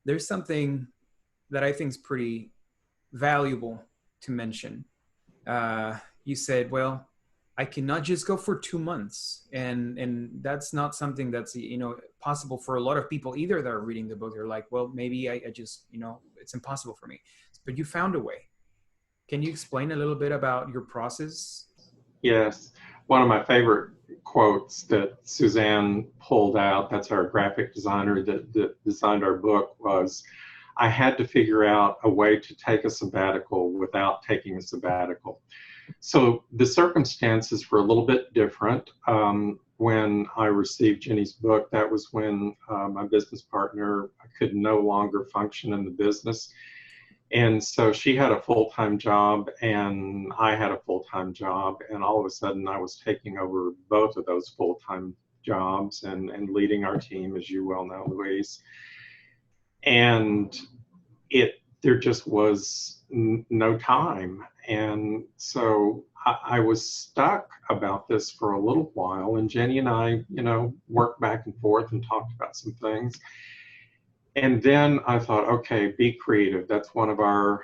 there's something that I think is pretty valuable to mention. You said, well, I cannot just go for 2 months, and that's not something that's possible for a lot of people either that are reading the book. They're like, well, maybe I just it's impossible for me. But you found a way. Can you explain a little bit about your process? Yes. One of my favorite quotes that Suzanne pulled out, that's our graphic designer that designed our book, was, I had to figure out a way to take a sabbatical without taking a sabbatical. So the circumstances were a little bit different. When I received Jenny's book, that was when my business partner could no longer function in the business. And so she had a full-time job and I had a full-time job. And all of a sudden I was taking over both of those full-time jobs and leading our team, as you well know, Louise. And there just was no time. And so I was stuck about this for a little while. And Jenny and I, worked back and forth and talked about some things. And then I thought, okay, be creative. That's one of our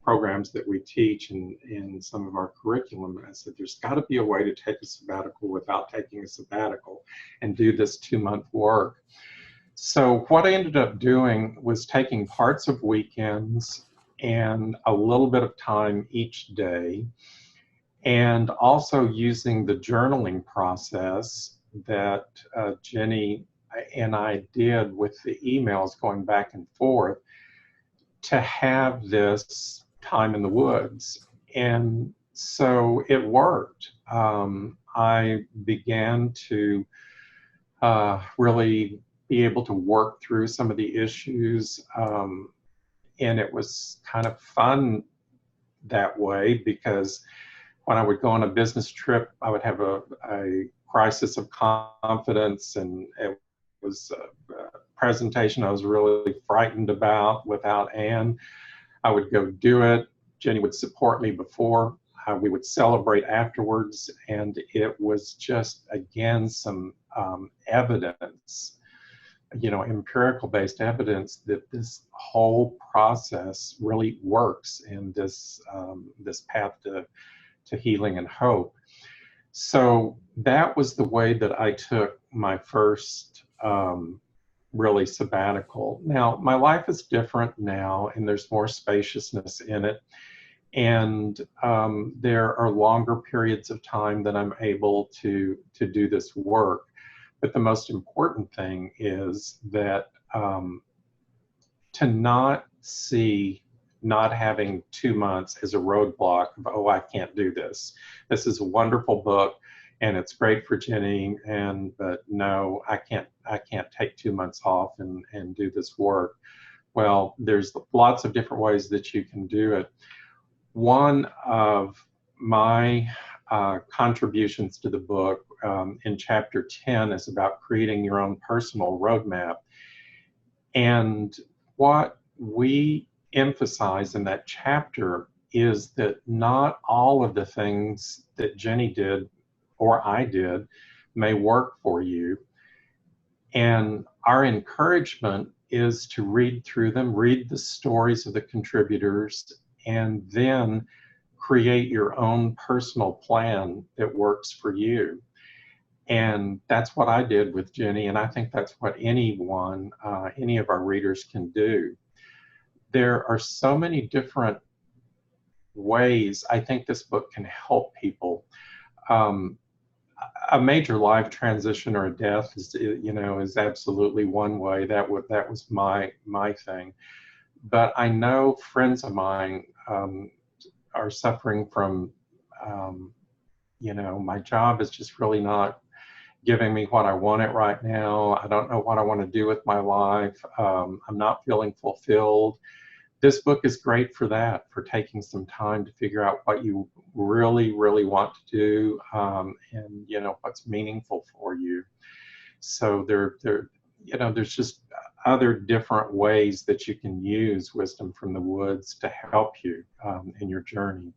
programs that we teach in some of our curriculum. And I said, there's got to be a way to take a sabbatical without taking a sabbatical and do this 2-month work. So what I ended up doing was taking parts of weekends and a little bit of time each day, and also using the journaling process that Jenny and I did with the emails going back and forth to have this time in the woods. And so it worked. I began to really be able to work through some of the issues. And it was kind of fun that way, because when I would go on a business trip, I would have a crisis of confidence, and it was a presentation I was really frightened about without Anne. I would go do it. Jenny would support me before. We would celebrate afterwards. And it was just, again, some evidence, empirical based evidence that this whole process really works in this path to healing and hope. So that was the way that I took my first really sabbatical. Now, my life is different now, and there's more spaciousness in it. And there are longer periods of time that I'm able to do this work. But the most important thing is that to not see not having 2 months as a roadblock of, oh, I can't do this. This is a wonderful book and it's great for Jenny, but no, I can't take 2 months off and do this work. Well, there's lots of different ways that you can do it. One of my contributions to the book in chapter 10 is about creating your own personal roadmap. And what we emphasize in that chapter is that not all of the things that Jenny did or I did may work for you. And our encouragement is to read through them, read the stories of the contributors, and then create your own personal plan that works for you. And that's what I did with Jenny, and I think that's what anyone, any of our readers can do. There are so many different ways I think this book can help people. A major life transition or a death is absolutely one way. That was my thing. But I know friends of mine are suffering from, my job is just really not giving me what I want it right now. I don't know what I want to do with my life. I'm not feeling fulfilled. This book is great for that, for taking some time to figure out what you really, really want to do, and what's meaningful for you. So there's just other different ways that you can use Wisdom from the Woods to help you in your journey.